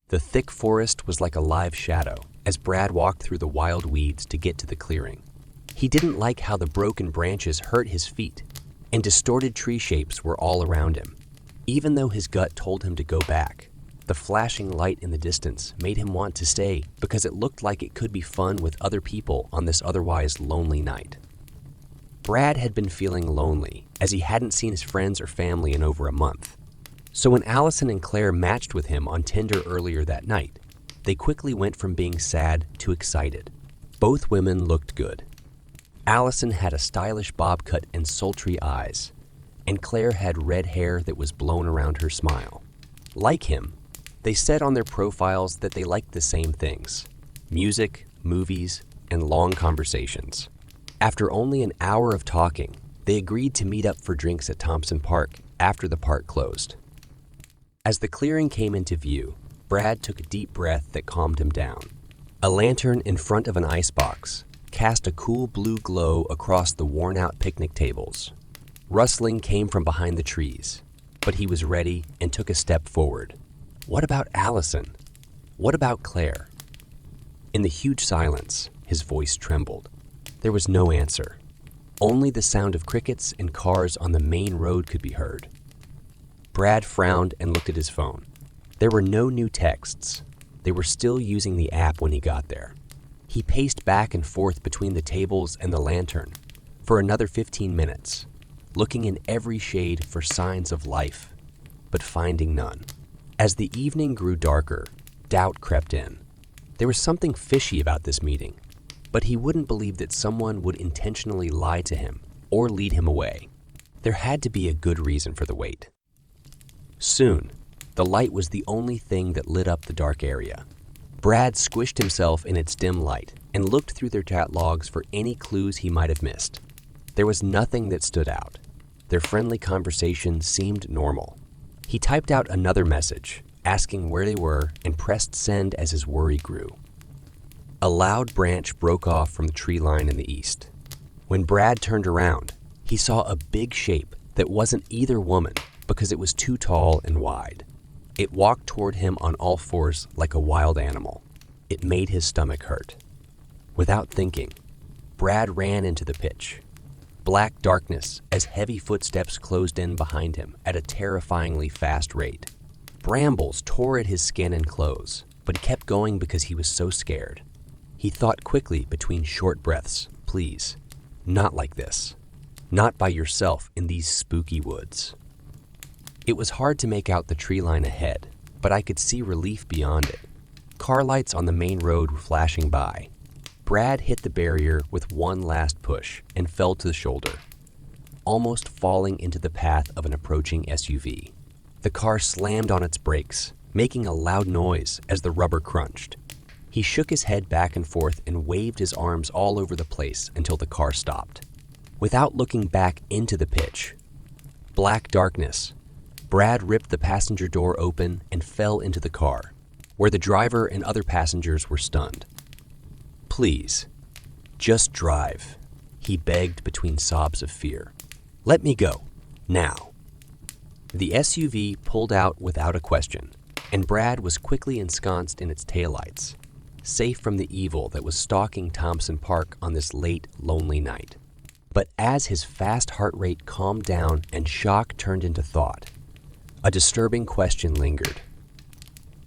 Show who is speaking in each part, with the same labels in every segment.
Speaker 1: The thick forest was like a live shadow as Brad walked through the wild weeds to get to the clearing. He didn't like how the broken branches hurt his feet, and distorted tree shapes were all around him. Even though his gut told him to go back, the flashing light in the distance made him want to stay because it looked like it could be fun with other people on this otherwise lonely night. Brad had been feeling lonely as he hadn't seen his friends or family in over a month. So when Allison and Claire matched with him on Tinder earlier that night, they quickly went from being sad to excited. Both women looked good. Allison had a stylish bob cut and sultry eyes, and Claire had red hair that was blown around her smile. Like him, they said on their profiles that they liked the same things: music, movies, and long conversations. After only an hour of talking, they agreed to meet up for drinks at Thomson Park after the park closed. As the clearing came into view, Brad took a deep breath that calmed him down. A lantern in front of an icebox cast a cool blue glow across the worn-out picnic tables. Rustling came from behind the trees, but he was ready and took a step forward. What about Allison? What about Claire? In the huge silence, his voice trembled. There was no answer. Only the sound of crickets and cars on the main road could be heard. Brad frowned and looked at his phone. There were no new texts. They were still using the app when he got there. He paced back and forth between the tables and the lantern for another 15 minutes, looking in every shade for signs of life, but finding none. As the evening grew darker, doubt crept in. There was something fishy about this meeting, but he wouldn't believe that someone would intentionally lie to him or lead him away. There had to be a good reason for the wait. Soon, the light was the only thing that lit up the dark area. Brad squished himself in its dim light and looked through their chat logs for any clues he might have missed. There was nothing that stood out. Their friendly conversation seemed normal. He typed out another message, asking where they were, and pressed send as his worry grew. A loud branch broke off from the tree line in the east. When Brad turned around, he saw a big shape that wasn't either woman because it was too tall and wide. It walked toward him on all fours like a wild animal. It made his stomach hurt. Without thinking, Brad ran into the pitch. Black darkness as heavy footsteps closed in behind him at a terrifyingly fast rate. Brambles tore at his skin and clothes, but he kept going because he was so scared. He thought quickly between short breaths, please, not like this. Not by yourself in these spooky woods. It was hard to make out the tree line ahead, but I could see relief beyond it. Car lights on the main road were flashing by. Brad hit the barrier with one last push and fell to the shoulder, almost falling into the path of an approaching SUV. The car slammed on its brakes, making a loud noise as the rubber crunched. He shook his head back and forth and waved his arms all over the place until the car stopped. Without looking back into the pitch, black darkness, Brad ripped the passenger door open and fell into the car, where the driver and other passengers were stunned. Please, just drive, he begged between sobs of fear. Let me go, now. The SUV pulled out without a question, and Brad was quickly ensconced in its taillights, safe from the evil that was stalking Thomson Park on this late, lonely night. But as his fast heart rate calmed down and shock turned into thought, a disturbing question lingered.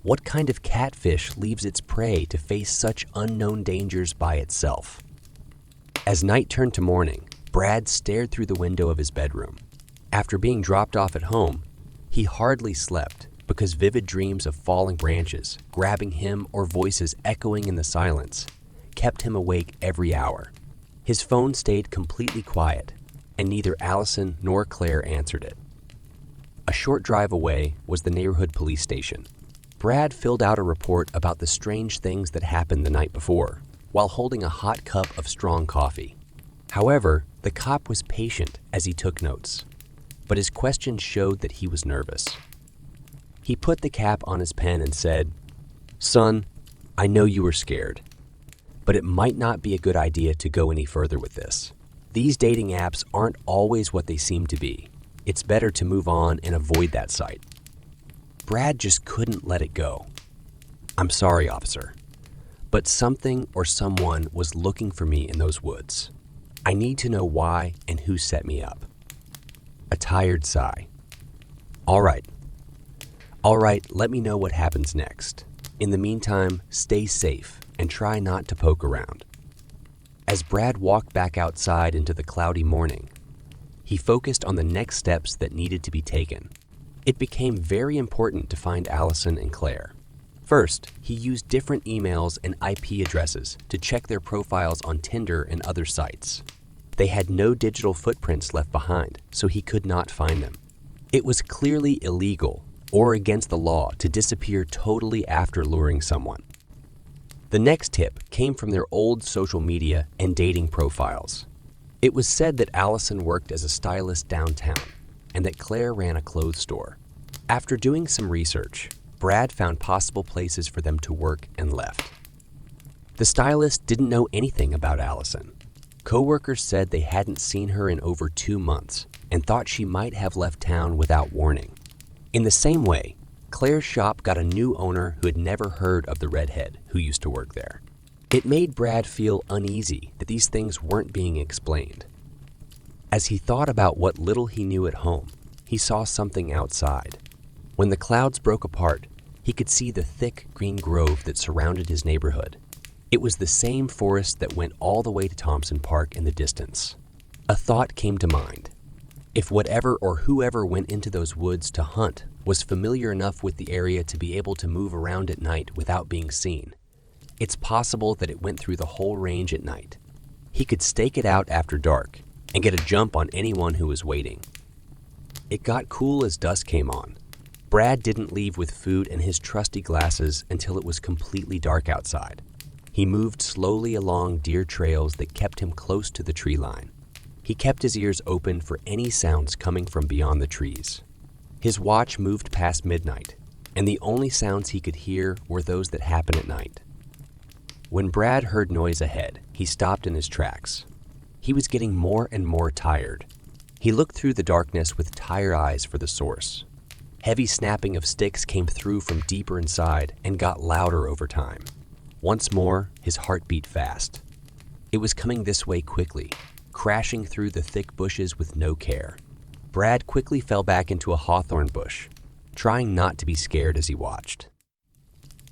Speaker 1: What kind of catfish leaves its prey to face such unknown dangers by itself? As night turned to morning, Brad stared through the window of his bedroom. After being dropped off at home, he hardly slept because vivid dreams of falling branches, grabbing him, or voices echoing in the silence kept him awake every hour. His phone stayed completely quiet, and neither Allison nor Claire answered it. A short drive away was the neighborhood police station. Brad filled out a report about the strange things that happened the night before, while holding a hot cup of strong coffee. However, the cop was patient as he took notes, but his questions showed that he was nervous. He put the cap on his pen and said, "Son, I know you were scared, but it might not be a good idea to go any further with this. These dating apps aren't always what they seem to be. It's better to move on and avoid that site." Brad just couldn't let it go. "I'm sorry, officer, but something or someone was looking for me in those woods. I need to know why and who set me up." A tired sigh. All right, let me know what happens next. In the meantime, stay safe and try not to poke around." As Brad walked back outside into the cloudy morning, he focused on the next steps that needed to be taken. It became very important to find Allison and Claire. First, he used different emails and IP addresses to check their profiles on Tinder and other sites. They had no digital footprints left behind, so he could not find them. It was clearly illegal or against the law to disappear totally after luring someone. The next tip came from their old social media and dating profiles. It was said that Allison worked as a stylist downtown and that Claire ran a clothes store. After doing some research, Brad found possible places for them to work and left. The stylist didn't know anything about Allison. Coworkers said they hadn't seen her in over 2 months and thought she might have left town without warning. In the same way, Claire's shop got a new owner who had never heard of the redhead who used to work there. It made Brad feel uneasy that these things weren't being explained. As he thought about what little he knew at home, he saw something outside. When the clouds broke apart, he could see the thick green grove that surrounded his neighborhood. It was the same forest that went all the way to Thomson Park in the distance. A thought came to mind. If whatever or whoever went into those woods to hunt was familiar enough with the area to be able to move around at night without being seen, it's possible that it went through the whole range at night. He could stake it out after dark and get a jump on anyone who was waiting. It got cool as dusk came on. Brad didn't leave with food and his trusty glasses until it was completely dark outside. He moved slowly along deer trails that kept him close to the tree line. He kept his ears open for any sounds coming from beyond the trees. His watch moved past midnight, and the only sounds he could hear were those that happen at night. When Brad heard noise ahead, he stopped in his tracks. He was getting more and more tired. He looked through the darkness with tired eyes for the source. Heavy snapping of sticks came through from deeper inside and got louder over time. Once more, his heart beat fast. It was coming this way quickly, crashing through the thick bushes with no care. Brad quickly fell back into a hawthorn bush, trying not to be scared as he watched.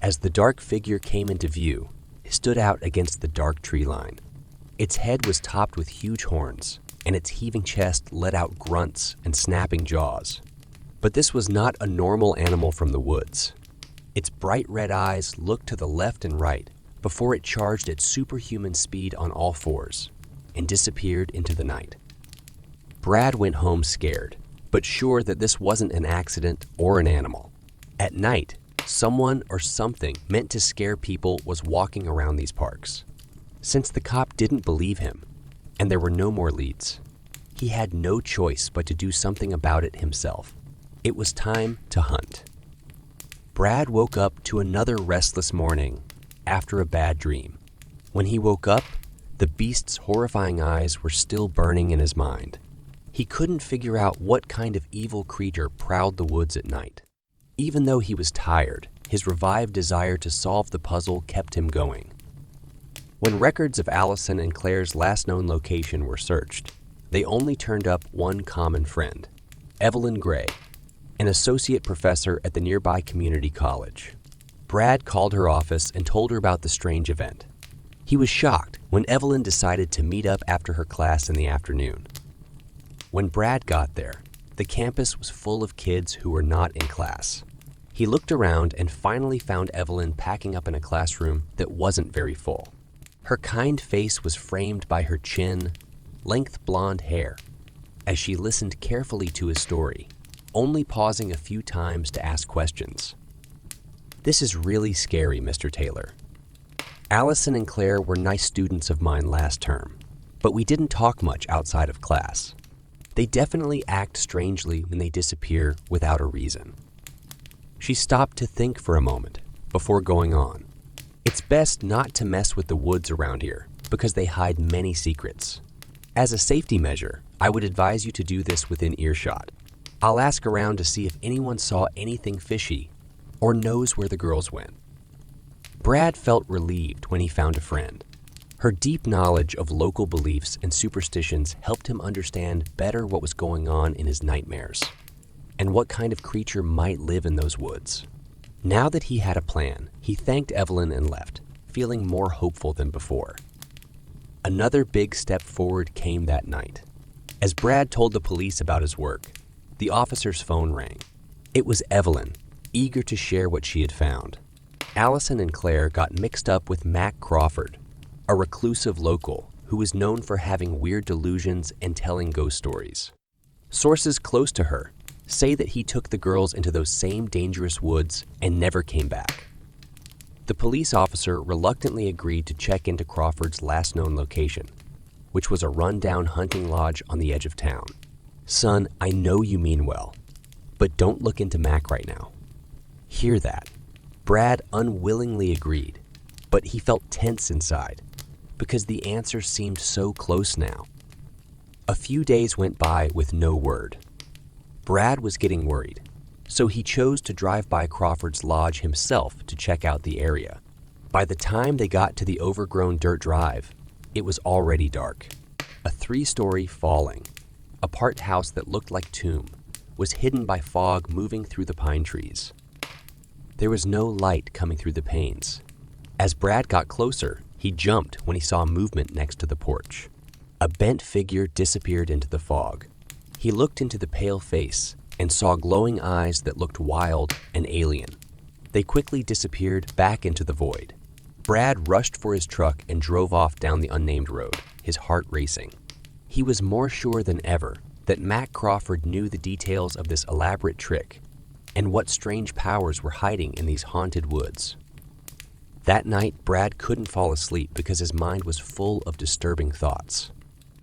Speaker 1: As the dark figure came into view, it stood out against the dark tree line. Its head was topped with huge horns, and its heaving chest let out grunts and snapping jaws. But this was not a normal animal from the woods. Its bright red eyes looked to the left and right before it charged at superhuman speed on all fours and disappeared into the night. Brad went home scared, but sure that this wasn't an accident or an animal. At night, someone or something meant to scare people was walking around these parks. Since the cop didn't believe him, and there were no more leads, he had no choice but to do something about it himself. It was time to hunt. Brad woke up to another restless morning after a bad dream. When he woke up, the beast's horrifying eyes were still burning in his mind. He couldn't figure out what kind of evil creature prowled the woods at night. Even though he was tired, his revived desire to solve the puzzle kept him going. When records of Allison and Claire's last known location were searched, they only turned up one common friend, Evelyn Gray, an associate professor at the nearby community college. Brad called her office and told her about the strange event. He was shocked when Evelyn decided to meet up after her class in the afternoon. When Brad got there, the campus was full of kids who were not in class. He looked around and finally found Evelyn packing up in a classroom that wasn't very full. Her kind face was framed by her chin, length blonde hair, as she listened carefully to his story, only pausing a few times to ask questions. "This is really scary, Mr. Taylor. Allison and Claire were nice students of mine last term, but we didn't talk much outside of class. They definitely act strangely when they disappear without a reason." She stopped to think for a moment before going on. "It's best not to mess with the woods around here because they hide many secrets. As a safety measure, I would advise you to do this within earshot. I'll ask around to see if anyone saw anything fishy or knows where the girls went." Brad felt relieved when he found a friend. Her deep knowledge of local beliefs and superstitions helped him understand better what was going on in his nightmares and what kind of creature might live in those woods. Now that he had a plan, he thanked Evelyn and left, feeling more hopeful than before. Another big step forward came that night. As Brad told the police about his work, the officer's phone rang. It was Evelyn, eager to share what she had found. Allison and Claire got mixed up with Mac Crawford, a reclusive local who was known for having weird delusions and telling ghost stories. Sources close to her say that he took the girls into those same dangerous woods and never came back. The police officer reluctantly agreed to check into Crawford's last known location, which was a run-down hunting lodge on the edge of town. "Son, I know you mean well, but don't look into Mac right now." Hear that? Brad unwillingly agreed, but he felt tense inside because the answer seemed so close now. A few days went by with no word. Brad was getting worried, so he chose to drive by Crawford's lodge himself to check out the area. By the time they got to the overgrown dirt drive, it was already dark. A 3-story falling, apart house that looked like tomb, was hidden by fog moving through the pine trees. There was no light coming through the panes. As Brad got closer, he jumped when he saw movement next to the porch. A bent figure disappeared into the fog. He looked into the pale face and saw glowing eyes that looked wild and alien. They quickly disappeared back into the void. Brad rushed for his truck and drove off down the unnamed road, his heart racing. He was more sure than ever that Mac Crawford knew the details of this elaborate trick and what strange powers were hiding in these haunted woods. That night, Brad couldn't fall asleep because his mind was full of disturbing thoughts.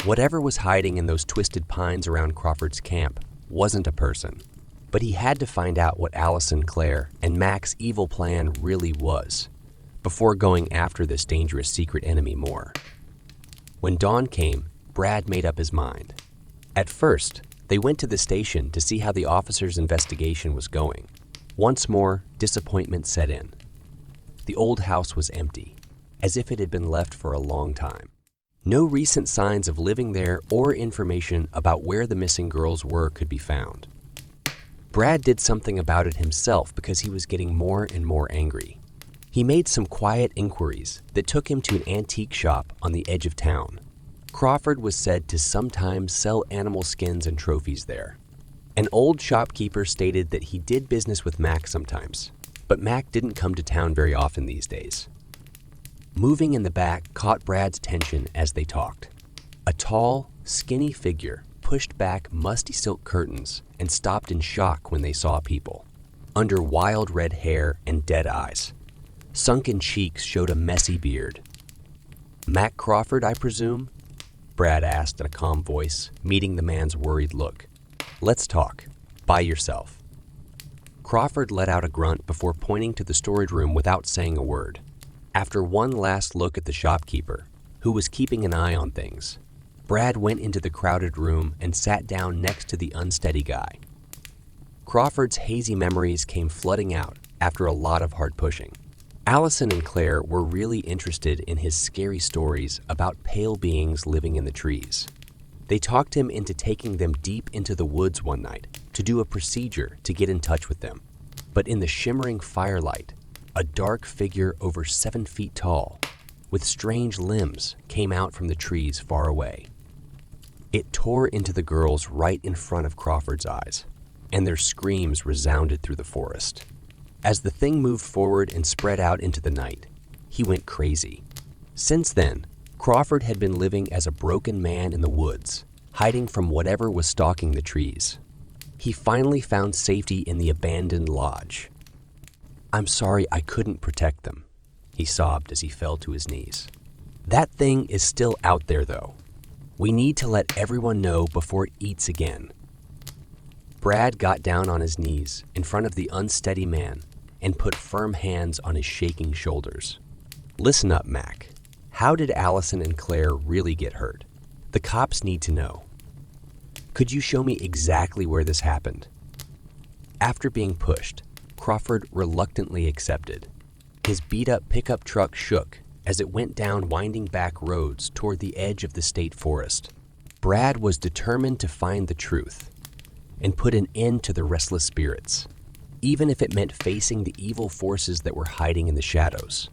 Speaker 1: Whatever was hiding in those twisted pines around Crawford's camp wasn't a person, but he had to find out what Allison, Claire, and Mac's evil plan really was before going after this dangerous secret enemy more. When dawn came, Brad made up his mind. At first, they went to the station to see how the officer's investigation was going. Once more, disappointment set in. The old house was empty, as if it had been left for a long time. No recent signs of living there or information about where the missing girls were could be found. Brad did something about it himself because he was getting more and more angry. He made some quiet inquiries that took him to an antique shop on the edge of town. Crawford was said to sometimes sell animal skins and trophies there. An old shopkeeper stated that he did business with Mac sometimes, but Mac didn't come to town very often these days. Moving in the back caught Brad's attention as they talked. A tall, skinny figure pushed back musty silk curtains and stopped in shock when they saw people. Under wild red hair and dead eyes, sunken cheeks showed a messy beard. "Mac Crawford, I presume?" Brad asked in a calm voice, meeting the man's worried look. "Let's talk. By yourself." Crawford let out a grunt before pointing to the storage room without saying a word. After one last look at the shopkeeper, who was keeping an eye on things, Brad went into the crowded room and sat down next to the unsteady guy. Crawford's hazy memories came flooding out after a lot of hard pushing. Allison and Claire were really interested in his scary stories about pale beings living in the trees. They talked him into taking them deep into the woods one night to do a procedure to get in touch with them. But in the shimmering firelight, a dark figure over 7 feet tall, with strange limbs, came out from the trees far away. It tore into the girls right in front of Crawford's eyes, and their screams resounded through the forest. As the thing moved forward and spread out into the night, he went crazy. Since then, Crawford had been living as a broken man in the woods, hiding from whatever was stalking the trees. He finally found safety in the abandoned lodge. "I'm sorry I couldn't protect them," he sobbed as he fell to his knees. "That thing is still out there, though. We need to let everyone know before it eats again." Brad got down on his knees in front of the unsteady man and put firm hands on his shaking shoulders. "Listen up, Mac. How did Allison and Claire really get hurt? The cops need to know. Could you show me exactly where this happened?" After being pushed, Crawford reluctantly accepted. His beat-up pickup truck shook as it went down winding back roads toward the edge of the state forest. Brad was determined to find the truth and put an end to the restless spirits, even if it meant facing the evil forces that were hiding in the shadows.